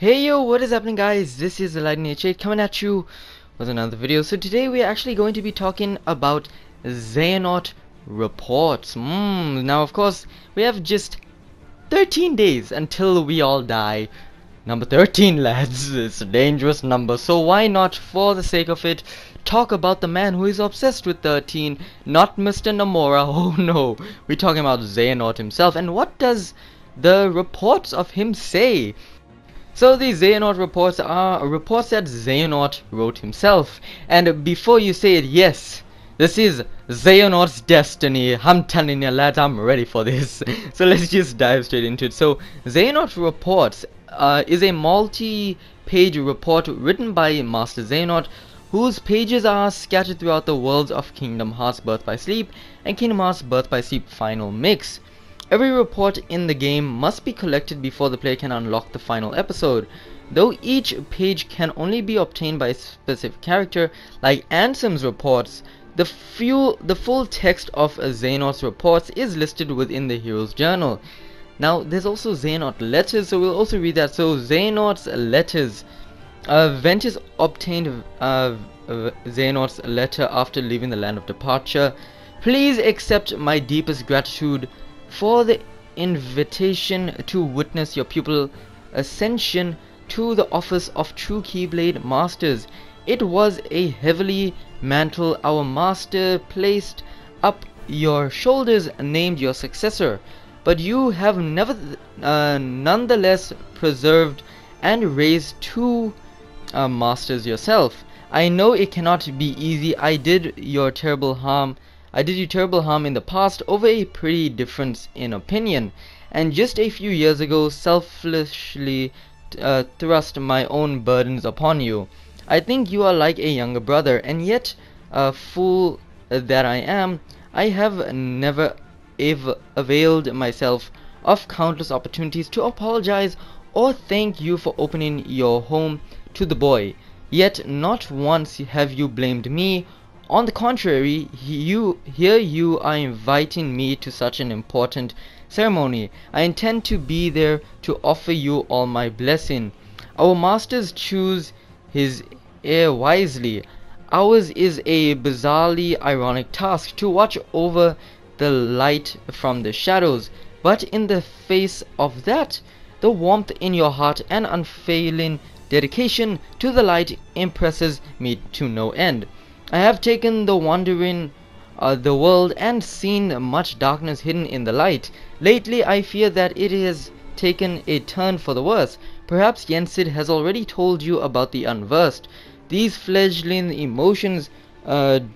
Hey yo, what is happening guys? This is the Lightning H8 coming at you with another video. So today we are actually going to be talking about Xehanort reports. Now of course we have just 13 days until we all die. Number 13 lads, it's a dangerous number, so why not, for the sake of it, talk about the man who is obsessed with 13, not Mr. Namora. Oh no, we're talking about Xehanort himself. And what does the reports of him say? So the Xehanort reports are reports that Xehanort wrote himself. And before you say it, yes, this is Xehanort's destiny. I'm telling you lads, I'm ready for this. So let's just dive straight into it. So Xehanort reports is a multi-page report written by Master Xehanort, whose pages are scattered throughout the worlds of Kingdom Hearts Birth by Sleep and Kingdom Hearts Birth by Sleep Final Mix. Every report in the game must be collected before the player can unlock the final episode. Though each page can only be obtained by a specific character, like Ansem's reports, the full text of Xehanort's reports is listed within the hero's journal. Now, there's also Xehanort letters, so we'll also read that. So, Xehanort's letters. Ventus obtained Xehanort's letter after leaving the land of departure. Please accept my deepest gratitude for the invitation to witness your pupil ascension to the office of true Keyblade Masters. It was a heavy mantle our master placed up your shoulders, named your successor, but you have nonetheless preserved and raised two masters yourself. I know it cannot be easy. I did you terrible harm in the past over a pretty difference in opinion, and just a few years ago selfishly thrust my own burdens upon you. I think you are like a younger brother, and yet, fool that I am, I have never availed myself of countless opportunities to apologize or thank you for opening your home to the boy. Yet not once have you blamed me. On the contrary, you are inviting me to such an important ceremony. I intend to be there to offer you all my blessing. Our masters choose his heir wisely. Ours is a bizarrely ironic task to watch over the light from the shadows. But in the face of that, the warmth in your heart and unfailing dedication to the light impresses me to no end. I have taken the wandering the world and seen much darkness hidden in the light. Lately I fear that it has taken a turn for the worse. Perhaps Yensid has already told you about the unversed. These fledgling emotions derive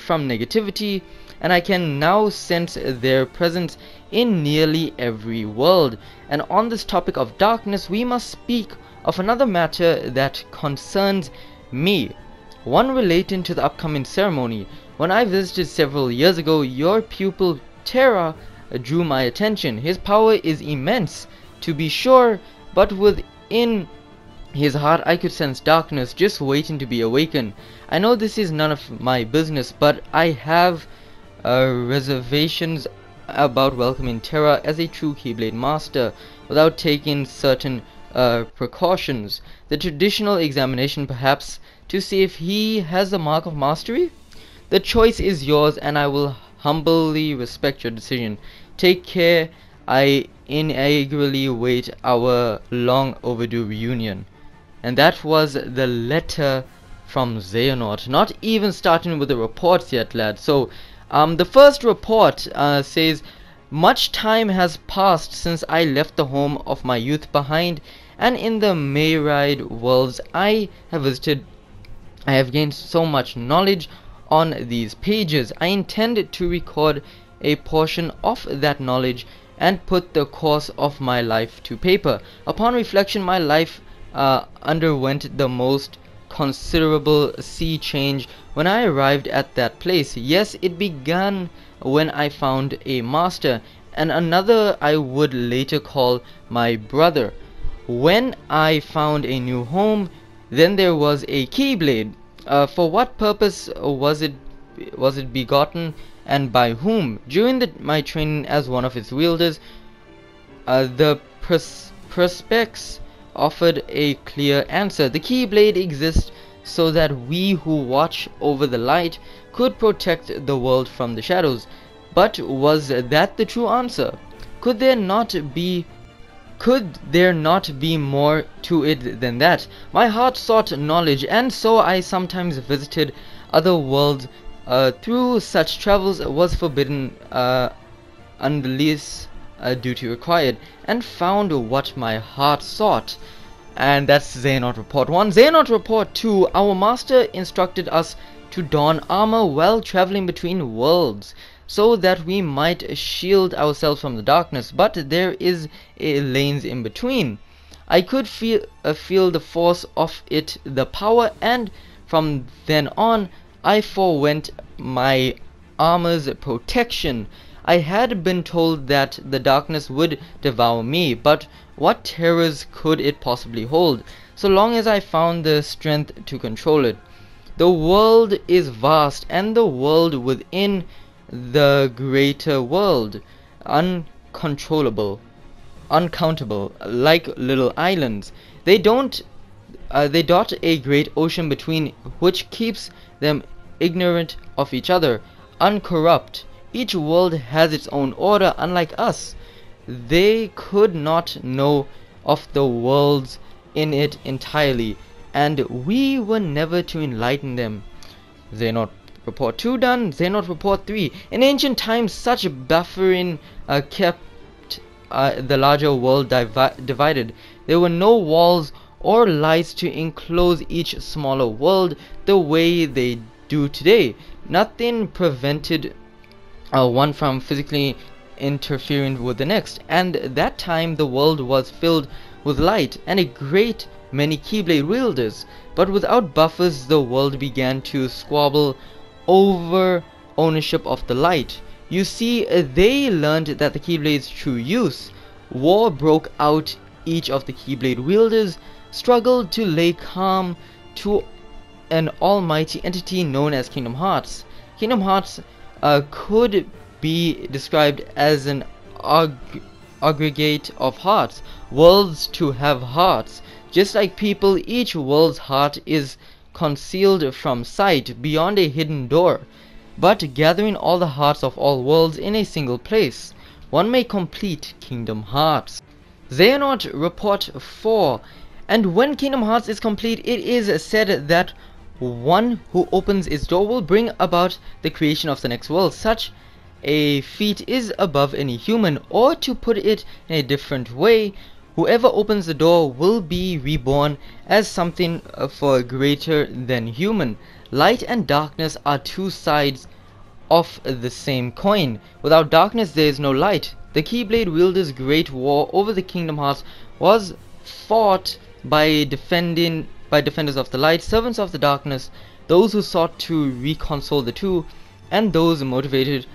from negativity, and I can now sense their presence in nearly every world. And on this topic of darkness, we must speak of another matter that concerns me, one relating to the upcoming ceremony. When I visited several years ago, your pupil Terra drew my attention. His power is immense, to be sure, but within his heart I could sense darkness just waiting to be awakened. I know this is none of my business, but I have reservations about welcoming Terra as a true Keyblade Master without taking certain precautions. The traditional examination, perhaps, to see if he has the mark of mastery? The choice is yours, and I will humbly respect your decision. Take care. I eagerly await our long overdue reunion. And that was the letter from Xehanort, not even starting with the reports yet, lads. So the first report says, much time has passed since I left the home of my youth behind, and in the myriad worlds I have visited, I have gained so much knowledge on these pages. I intend to record a portion of that knowledge and put the course of my life to paper. Upon reflection, my life underwent the most considerable sea change when I arrived at that place. Yes, it began when I found a master, and another I would later call my brother. When I found a new home, then there was a Keyblade. For what purpose was it begotten, and by whom? During my training as one of its wielders, the prospects offered a clear answer. The Keyblade exists so that we who watch over the light could protect the world from the shadows. But was that the true answer? Could there not be more to it than that? My heart sought knowledge, and so I sometimes visited other worlds. Through such travels was forbidden unless duty required, and found what my heart sought. And that's Xehanort Report 1. Xehanort Report 2. Our master instructed us to don armor while traveling between worlds, so that we might shield ourselves from the darkness, but there is a lanes in between. I could feel the force of it, the power, and from then on I forewent my armor's protection. I had been told that the darkness would devour me, but what terrors could it possibly hold, so long as I found the strength to control it? The world is vast, and the world within the greater world uncountable, like little islands. They dot a great ocean between, which keeps them ignorant of each other, uncorrupt. Each world has its own order, unlike us. They could not know of the worlds in it entirely, and we were never to enlighten them. Xehanort Report 2 done. Xehanort Report 3. In ancient times, such buffering kept the larger world divided. There were no walls or lights to enclose each smaller world the way they do today. Nothing prevented one from physically interfering with the next, and that time the world was filled with light and a great many Keyblade wielders. But without buffers, the world began to squabble over ownership of the light. You see, they learned that the Keyblade's true use. War broke out. Each of the Keyblade wielders struggled to lay claim to an almighty entity known as Kingdom Hearts. Kingdom Hearts could be described as an aggregate of hearts, worlds to have hearts. Just like people, each world's heart is concealed from sight beyond a hidden door, but gathering all the hearts of all worlds in a single place, one may complete Kingdom Hearts. Xehanort Report 4. And when Kingdom Hearts is complete, it is said that one who opens its door will bring about the creation of the next world. Such a feat is above any human, or to put it in a different way, whoever opens the door will be reborn as something far greater than human. Light and darkness are two sides of the same coin. Without darkness there is no light. The Keyblade wielders' great war over the Kingdom Hearts was fought by defenders of the light, servants of the darkness, those who sought to reconcile the two, and those motivated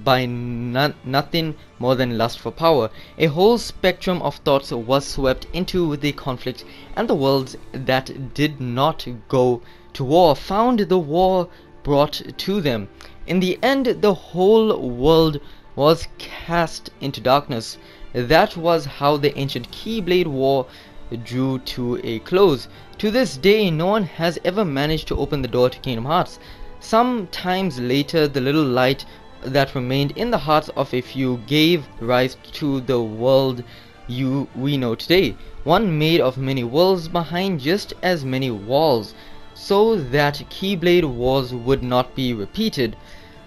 by nothing more than lust for power. A whole spectrum of thoughts was swept into the conflict, and the worlds that did not go to war found the war brought to them. In the end, the whole world was cast into darkness. That was how the ancient Keyblade War drew to a close. To this day, no one has ever managed to open the door to Kingdom Hearts. Some times later, the little light that remained in the hearts of a few gave rise to the world we know today, one made of many worlds behind just as many walls, so that Keyblade Wars would not be repeated.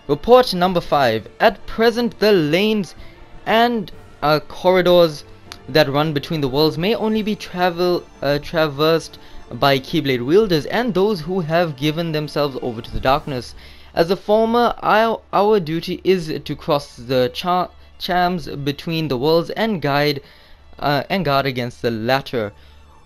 Report number 5. At present, the lanes and corridors that run between the worlds may only be traversed by Keyblade wielders and those who have given themselves over to the darkness. As the former, our duty is to cross the chasms between the worlds and guard against the latter,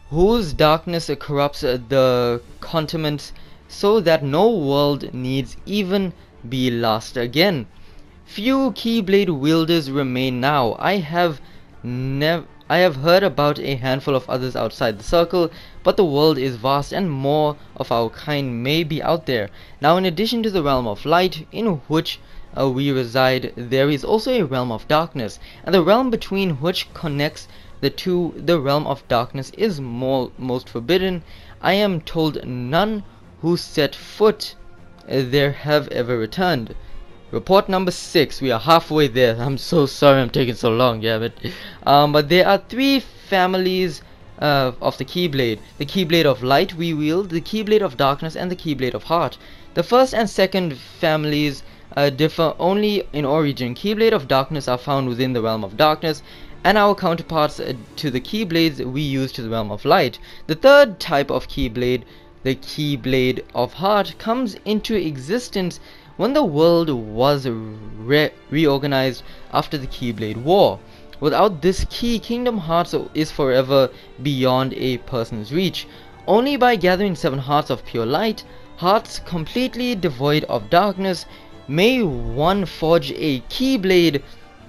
whose darkness corrupts the continents, so that no world needs even be lost again. Few Keyblade wielders remain now. I have heard about a handful of others outside the circle, but the world is vast and more of our kind may be out there. Now, in addition to the realm of light, in which we reside, there is also a realm of darkness, and the realm between which connects the two, the realm of darkness, is most forbidden. I am told none who set foot there have ever returned. Report number 6. We are halfway there. I'm so sorry I'm taking so long, yeah, but there are 3 families of the Keyblade. The Keyblade of Light we wield, the Keyblade of Darkness, and the Keyblade of Heart. The first and second families differ only in origin. Keyblade of Darkness are found within the realm of darkness, and our counterparts to the Keyblades we use to the realm of light. The third type of Keyblade, the Keyblade of Heart, comes into existence when the world was reorganized after the Keyblade War. Without this key, Kingdom Hearts is forever beyond a person's reach. Only by gathering 7 hearts of pure light, hearts completely devoid of darkness, may one forge a Keyblade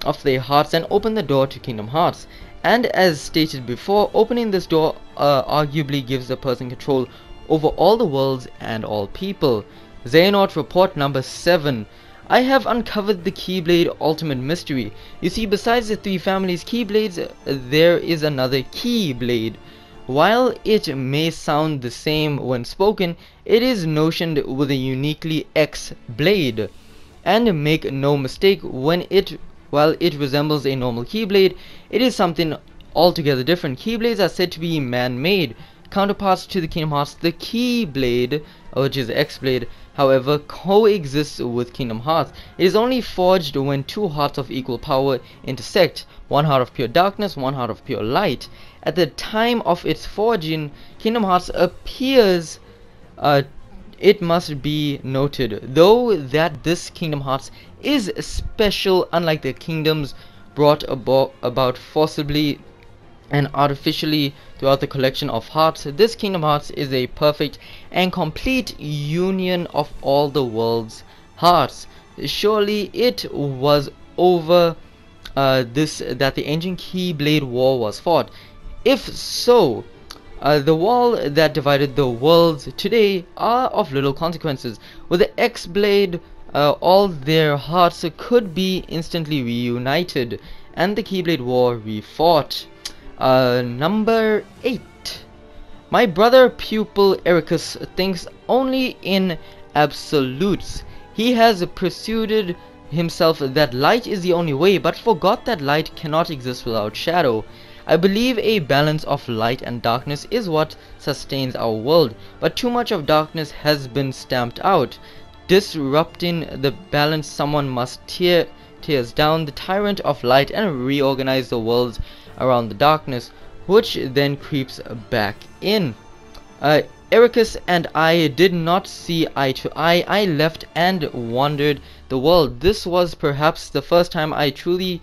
of their hearts and open the door to Kingdom Hearts. And as stated before, opening this door arguably gives the person control over all the worlds and all people. Xehanort report number 7. I have uncovered the Keyblade ultimate mystery. You see, besides the 3 families Keyblades, there is another Keyblade. While it may sound the same when spoken, it is notioned with a uniquely X blade. And make no mistake, while it resembles a normal Keyblade, it is something altogether different. Keyblades are said to be man-made. Counterparts to the Kingdom Hearts, the Keyblade, which is X-Blade, however, coexists with Kingdom Hearts. It is only forged when 2 hearts of equal power intersect, 1 heart of pure darkness, 1 heart of pure light. At the time of its forging, Kingdom Hearts appears, it must be noted, though, that this Kingdom Hearts is special, unlike the kingdoms brought about forcibly and artificially throughout the collection of hearts. This Kingdom Hearts is a perfect and complete union of all the world's hearts. Surely it was over this that the ancient Keyblade War was fought. If so, the wall that divided the worlds today are of little consequences. With the X-Blade, all their hearts could be instantly reunited, and the Keyblade War refought. Number 8. My brother pupil Ericus thinks only in absolutes. He has persuaded himself that light is the only way, but forgot that light cannot exist without shadow. I believe a balance of light and darkness is what sustains our world, but too much of darkness has been stamped out. Disrupting the balance, someone must tears down the tyrant of light and reorganize the worlds around the darkness, which then creeps back in. Ericus and I did not see eye to eye. I left and wandered the world. This was perhaps the first time I truly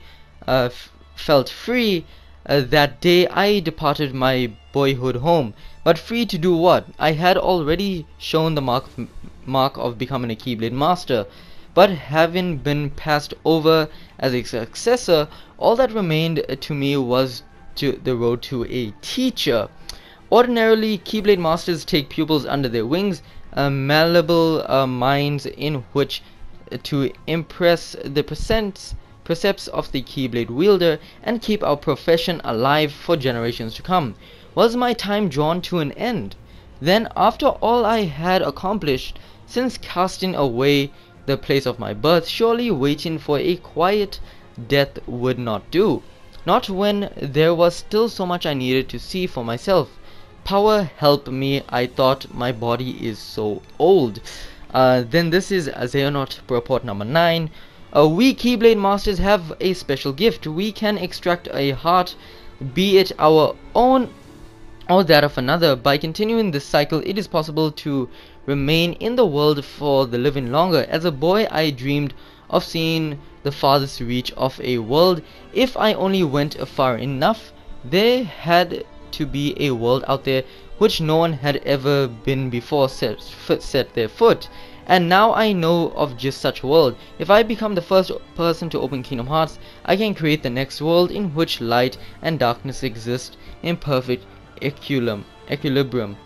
felt free. That day I departed my boyhood home. But free to do what? I had already shown the mark of becoming a Keyblade Master. But having been passed over as a successor, all that remained to me was the road to a teacher. Ordinarily, Keyblade Masters take pupils under their wings, malleable minds in which to impress the precepts of the Keyblade wielder and keep our profession alive for generations to come. Was my time drawn to an end? Then, after all I had accomplished, since casting away the place of my birth, surely waiting for a quiet death would not do. Not when there was still so much I needed to see for myself. Power help me, I thought, my body is so old. Then this is Xehanort report number 9. We Keyblade Masters have a special gift. We can extract a heart, be it our own or that of another. By continuing this cycle, it is possible to remain in the world for the living longer. As a boy, I dreamed of seeing the farthest reach of a world. If I only went far enough, there had to be a world out there which no one had ever been before set their foot. And now I know of just such a world. If I become the first person to open Kingdom Hearts, I can create the next world in which light and darkness exist in perfect equilibrium.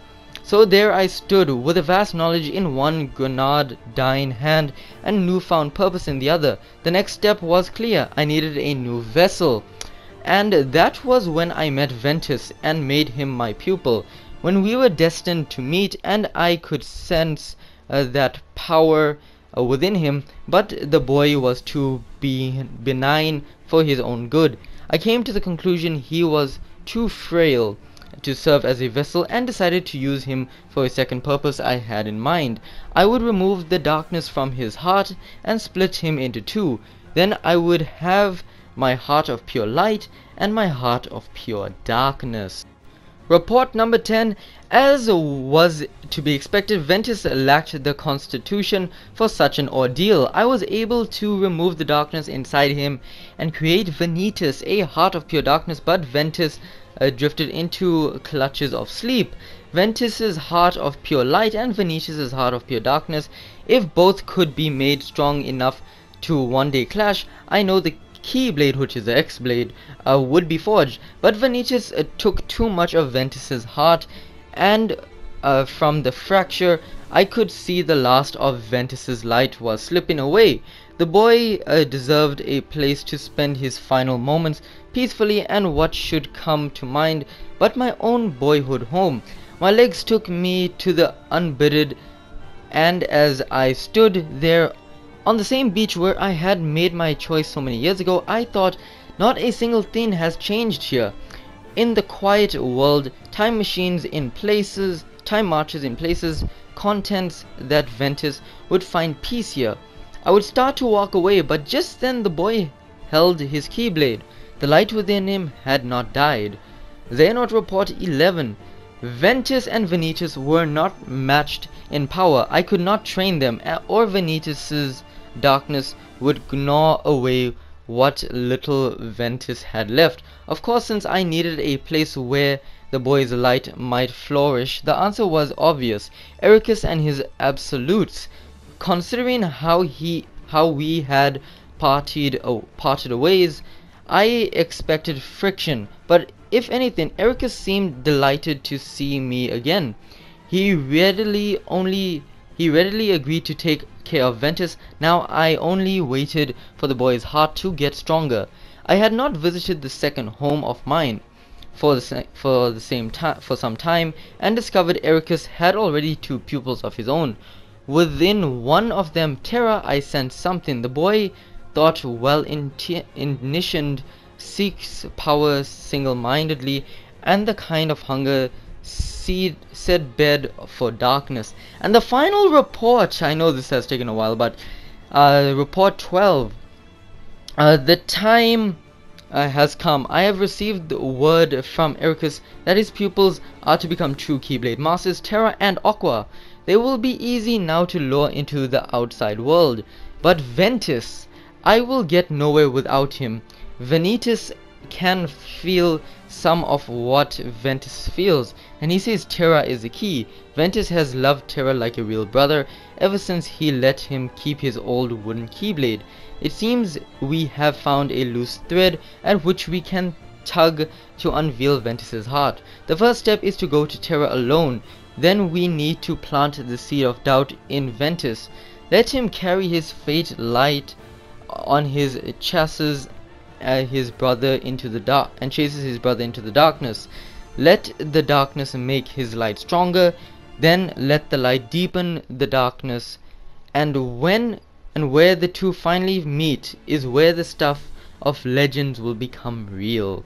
So there I stood, with a vast knowledge in one grenade-dying hand and newfound purpose in the other. The next step was clear. I needed a new vessel. And that was when I met Ventus and made him my pupil. When we were destined to meet, and I could sense that power within him, but the boy was too benign for his own good. I came to the conclusion he was too frail to serve as a vessel, and decided to use him for a second purpose I had in mind. I would remove the darkness from his heart and split him into two. Then I would have my heart of pure light and my heart of pure darkness. Report number 10. As was to be expected, Ventus lacked the constitution for such an ordeal. I was able to remove the darkness inside him and create Vanitas, a heart of pure darkness, but Ventus drifted into clutches of sleep. Ventus's heart of pure light and Vanitas' heart of pure darkness, if both could be made strong enough to one day clash, I know the Keyblade, which is the X-Blade, would be forged. But Vanitas took too much of Ventus's heart, and from the fracture I could see the last of Ventus's light was slipping away. The boy deserved a place to spend his final moments peacefully, and what should come to mind but my own boyhood home. My legs took me to the unbidded, and as I stood there on the same beach where I had made my choice so many years ago, I thought, not a single thing has changed here. In the quiet world, time machines in places, time marches in places, contents that Ventus would find peace here. I would start to walk away, but just then the boy held his Keyblade. The light within him had not died. Xehanort Report 11. Ventus and Vanitas were not matched in power. I could not train them, or Vanitas's darkness would gnaw away what little Ventus had left. Of course, since I needed a place where the boy's light might flourish, the answer was obvious: Ericus and his absolutes. Considering how we had parted ways, I expected friction, but if anything, Ericus seemed delighted to see me again. He readily agreed to take care of Ventus. Now I only waited for the boy's heart to get stronger. I had not visited the second home of mine for some time, and discovered Ericus had already two pupils of his own. Within one of them, Terra, I sensed something. The boy, thought well intentioned, seeks power single-mindedly, and the kind of hunger set bed for darkness. And the final report, I know this has taken a while, but report 12. The time has come. I have received word from Ericus that his pupils are to become true Keyblade Masters, Terra and Aqua. They will be easy now to lure into the outside world. But Ventus, I will get nowhere without him. Vanitas can feel some of what Ventus feels, and he says Terra is the key. Ventus has loved Terra like a real brother ever since he let him keep his old wooden Keyblade. It seems we have found a loose thread at which we can tug to unveil Ventus's heart. The first step is to go to Terra alone. Then we need to plant the seed of doubt in Ventus. Let him carry his fate light on his chases his brother into the dark and chases his brother into the darkness. Let the darkness make his light stronger, then let the light deepen the darkness, and where the two finally meet is where the stuff of legends will become real.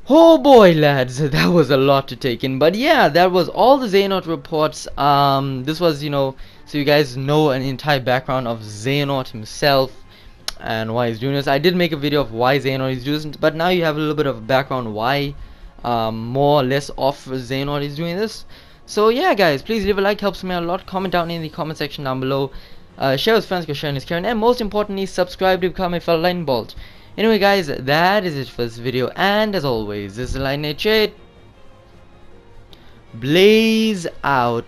Oh boy, lads, that was a lot to take in. But yeah, that was all the Xehanort reports. This was, so you guys know an entire background of Xehanort himself and why he's doing this. I did make a video of why Xehanort is doing this, but now you have a little bit of background why more or less off Xehanort is doing this. So yeah, guys, please leave a like, helps me out a lot. Comment down in the comment section down below. Share with friends, because sharing is caring, and most importantly, subscribe to become a fellow lightning bolt. Anyway, guys, that is it for this video, and as always, this is Lightning Shade. Blaze out.